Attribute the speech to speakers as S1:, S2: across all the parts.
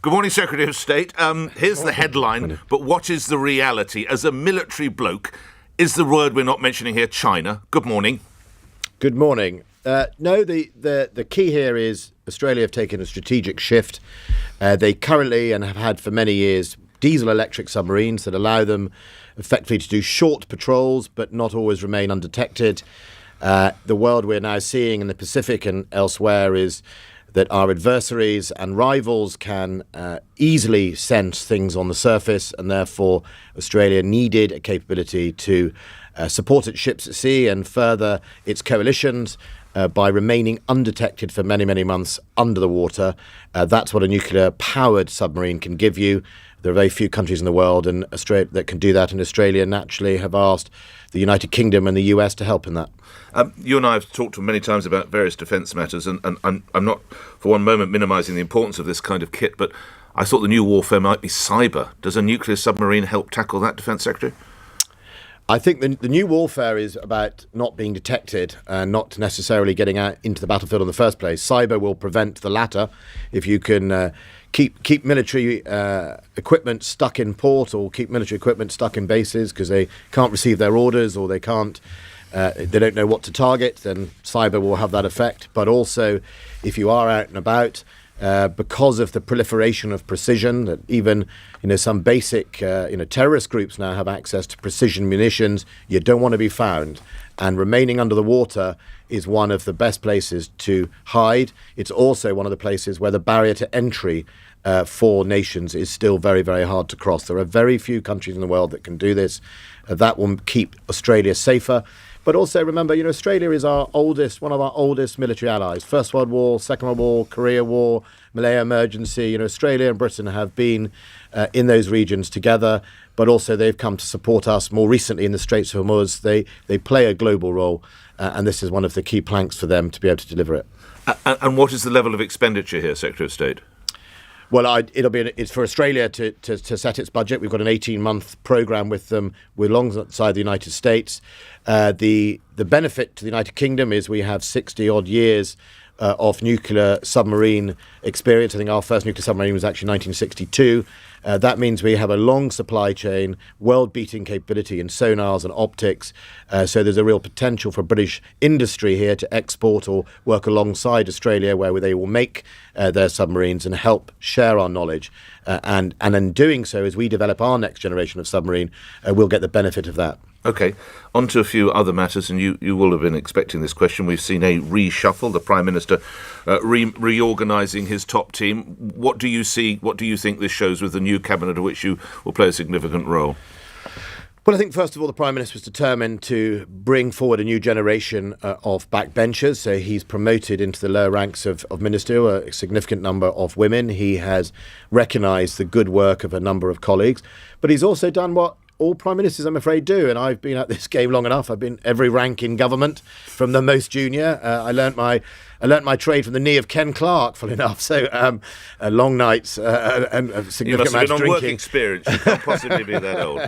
S1: Good morning, Secretary of State. Here's the headline, but what is the reality? As a military bloke, is the word we're not mentioning here China? Good morning.
S2: Good morning. No, the key here is Australia have taken a strategic shift. They currently, and have had for many years, diesel-electric submarines that allow them effectively to do short patrols but not always remain undetected. The world we're now seeing in the Pacific and elsewhere is that our adversaries and rivals can easily sense things on the surface, and therefore Australia needed a capability to support its ships at sea and further its coalitions by remaining undetected for many, many months under the water. That's what a nuclear-powered submarine can give you. There are very few countries in the world and Australia that can do that, and Australia naturally have asked the United Kingdom and the US to help in that.
S1: You and I have talked many times about various defence matters, and I'm not for one moment minimising the importance of this kind of kit, but I thought the new warfare might be cyber. Does a nuclear submarine help tackle that, Defence Secretary?
S2: I think the new warfare is about not being detected and not necessarily getting out into the battlefield in the first place. Cyber will prevent the latter. If you can keep military equipment stuck in port, or keep military equipment stuck in bases because they can't receive their orders, or they don't know what to target, then cyber will have that effect. But also, if you are out and about, because of the proliferation of precision, that even some basic terrorist groups now have access to precision munitions, you don't want to be found. And remaining under the water is one of the best places to hide. It's also one of the places where the barrier to entry for nations is still very, very hard to cross. There are very few countries in the world that can do this. That will keep Australia safer. But also remember, Australia is one of our oldest military allies. First World War, Second World War, Korea War, Malaya Emergency. Australia and Britain have been in those regions together, but also they've come to support us more recently in the Straits of Hormuz. They play a global role, and this is one of the key planks for them to be able to deliver it.
S1: And what is the level of expenditure here, Secretary of State?
S2: Well, it's for Australia to set its budget. We've got an 18-month programme with them. We're alongside the United States. The benefit to the United Kingdom is we have 60-odd years of nuclear submarine experience. I think our first nuclear submarine was actually 1962. That means we have a long supply chain, world-beating capability in sonars and optics. So there's a real potential for British industry here to export or work alongside Australia, where they will make their submarines and help share our knowledge. And in doing so, as we develop our next generation of submarine, we'll get the benefit of that.
S1: OK, on to a few other matters, and you will have been expecting this question. We've seen a reshuffle, the Prime Minister reorganising his top team. What do you see, what do you think this shows with the new cabinet, of which you will play a significant role?
S2: Well, I think, first of all, the Prime Minister was determined to bring forward a new generation of backbenchers. So he's promoted into the lower ranks of ministerial a significant number of women. He has recognised the good work of a number of colleagues. But he's also done what all Prime Ministers, I'm afraid, do. And I've been at this game long enough. I've been every rank in government, from the most junior. I learnt my trade from the knee of Ken Clarke, full enough. So long nights and a significant amount of drinking. You must have been on work experience. You can't possibly be that old.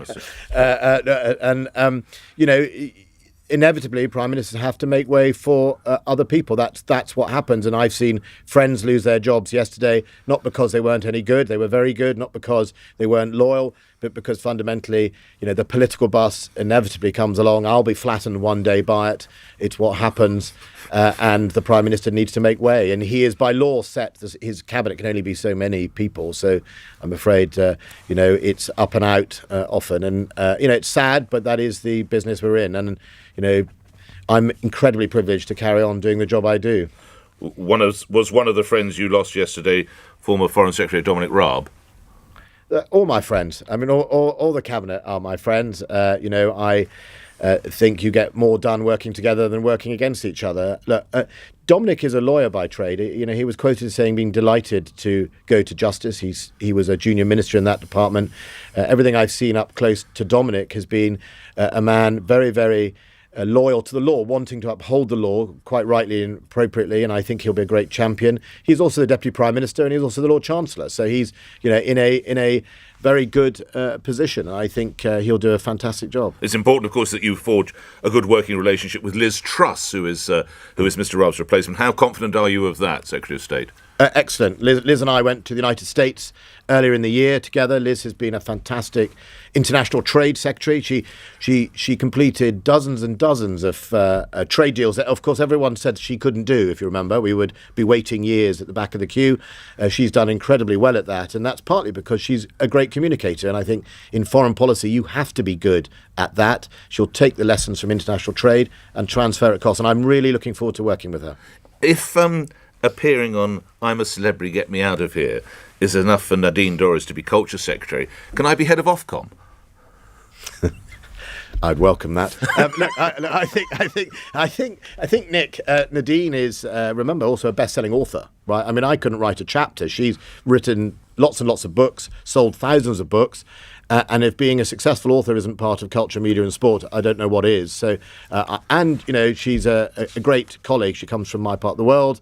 S2: Inevitably, Prime Ministers have to make way for other people. That's what happens. And I've seen friends lose their jobs yesterday, not because they weren't any good. They were very good, not because they weren't loyal, but because fundamentally, the political bus inevitably comes along. I'll be flattened one day by it. It's what happens. And the Prime Minister needs to make way. And he is by law set. His cabinet can only be so many people. So I'm afraid, it's up and out often. And, it's sad, but that is the business we're in. And, I'm incredibly privileged to carry on doing the job I do.
S1: Was one of the friends you lost yesterday former Foreign Secretary Dominic Raab?
S2: All my friends. I mean, all the cabinet are my friends. I think you get more done working together than working against each other. Look, Dominic is a lawyer by trade. He was quoted as saying being delighted to go to justice. He was a junior minister in that department. Everything I've seen up close to Dominic has been a man very, very loyal to the law, wanting to uphold the law quite rightly and appropriately, and I think he'll be a great champion. He's also the Deputy Prime Minister, and he's also the Lord Chancellor, so he's in a very good position. I think he'll do a fantastic job. It's
S1: important, of course, that you forge a good working relationship with Liz Truss, who is Mr. Raab's replacement. How confident are you of that, Secretary of State?
S2: Excellent. Liz and I went to the United States earlier in the year together. Liz has been a fantastic international trade secretary. She completed dozens and dozens of trade deals that, of course, everyone said she couldn't do. If you remember, we would be waiting years at the back of the queue. She's done incredibly well at that, and that's partly because she's a great communicator. And I think in foreign policy, you have to be good at that. She'll take the lessons from international trade and transfer it across. And I'm really looking forward to working with her.
S1: If appearing on I'm a Celebrity, Get Me Out of Here is enough for Nadine Dorries to be Culture Secretary, can I be head of Ofcom?
S2: I'd welcome that. Look, I think Nick, Nadine is, remember, also a best-selling author, right? I mean, I couldn't write a chapter. She's written lots and lots of books, sold thousands of books, and if being a successful author isn't part of culture, media and sport, I don't know what is. So, and, you know, she's a great colleague. She comes from my part of the world.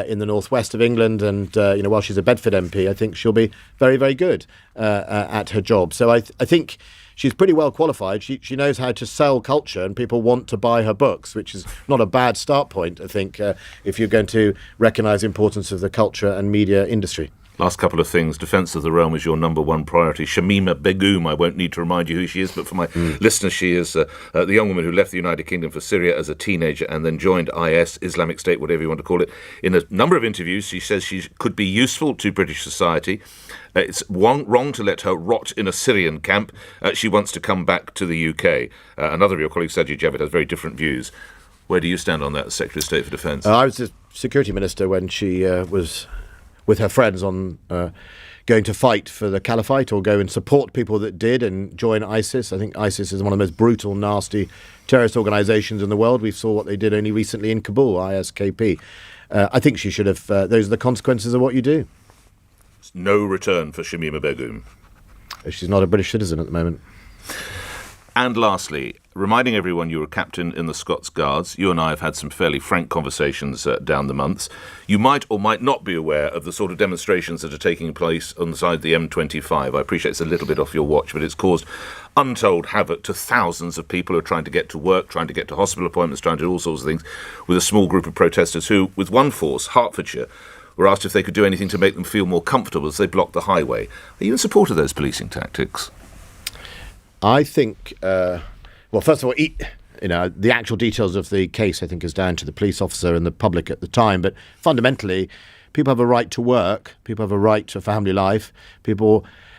S2: In the northwest of England, and you know, while she's a Bedford MP, I think she'll be very, very good at her job. So I think she's pretty well qualified. She knows how to sell culture, and people want to buy her books, which is not a bad start point, I think, if you're going to recognise the importance of the culture and media industry.
S1: Last couple of things. Defence of the realm is your number one priority. Shamima Begum, I won't need to remind you who she is, but for my listeners, she is the young woman who left the United Kingdom for Syria as a teenager and then joined IS, Islamic State, whatever you want to call it. In a number of interviews, she says she could be useful to British society. It's wrong to let her rot in a Syrian camp. She wants to come back to the UK. Another of your colleagues, Sajid Javid, has very different views. Where do you stand on that, as Secretary of State for Defence?
S2: I was the Security Minister when she was with her friends on going to fight for the caliphate or go and support people that did and join ISIS. I think ISIS is one of the most brutal, nasty terrorist organisations in the world. We saw what they did only recently in Kabul, ISKP. I think she should have, those are the consequences of what you do.
S1: No return for Shamima Begum.
S2: She's not a British citizen at the moment.
S1: And lastly, reminding everyone you're a captain in the Scots Guards. You and I have had some fairly frank conversations down the months. You might or might not be aware of the sort of demonstrations that are taking place on the side of the M25. I appreciate it's a little bit off your watch, but it's caused untold havoc to thousands of people who are trying to get to work, trying to get to hospital appointments, trying to do all sorts of things, with a small group of protesters who, with one force, Hertfordshire, were asked if they could do anything to make them feel more comfortable as they blocked the highway. Are you in support of those policing tactics?
S2: I think, well, first of all, you know, the actual details of the case, I think, is down to the police officer and the public at the time. But fundamentally, people have a right to work. People have a right to a family life.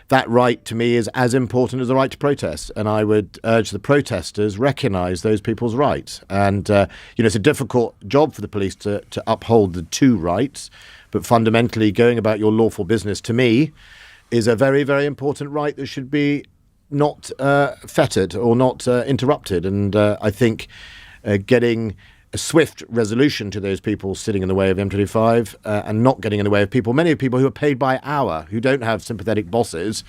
S2: That right, to me, is as important as the right to protest. And I would urge the protesters recognise those people's rights. And, you know, it's a difficult job for the police to uphold the two rights. But fundamentally, going about your lawful business, to me, is a very, very important right that should be not fettered or not interrupted. And I think getting a swift resolution to those people sitting in the way of M25 and not getting in the way of people, many people who are paid by hour, who don't have sympathetic bosses,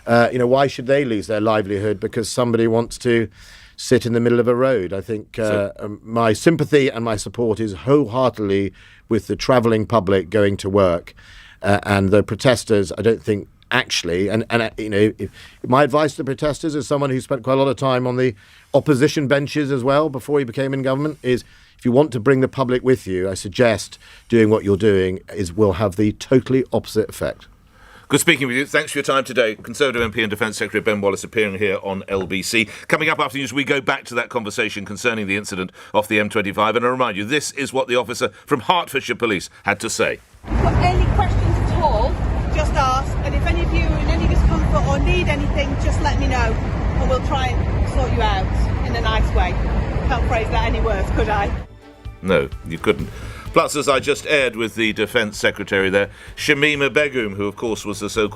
S2: you know, why should they lose their livelihood because somebody wants to sit in the middle of a road? I think my sympathy and my support is wholeheartedly with the travelling public going to work. And the protesters, I don't think, actually, and you know, my advice to the protesters as someone who spent quite a lot of time on the opposition benches as well before he became in government is, if you want to bring the public with you, I suggest doing what you're doing will have the totally opposite effect.
S1: Good speaking with you. Thanks for your time today. Conservative MP and Defence Secretary Ben Wallace appearing here on LBC. Coming up after news, we go back to that conversation concerning the incident off the M25. And I remind you, this is what the officer from Hertfordshire Police had to say.
S3: Got any questions at all, just ask. And if any of you are in any discomfort or need anything, just let me know. And we'll try and sort you out in a nice way. Can't phrase that any worse, could I?
S1: No, you couldn't. Plus, as I just aired with the Defence Secretary there, Shamima Begum, who, of course, was the so-called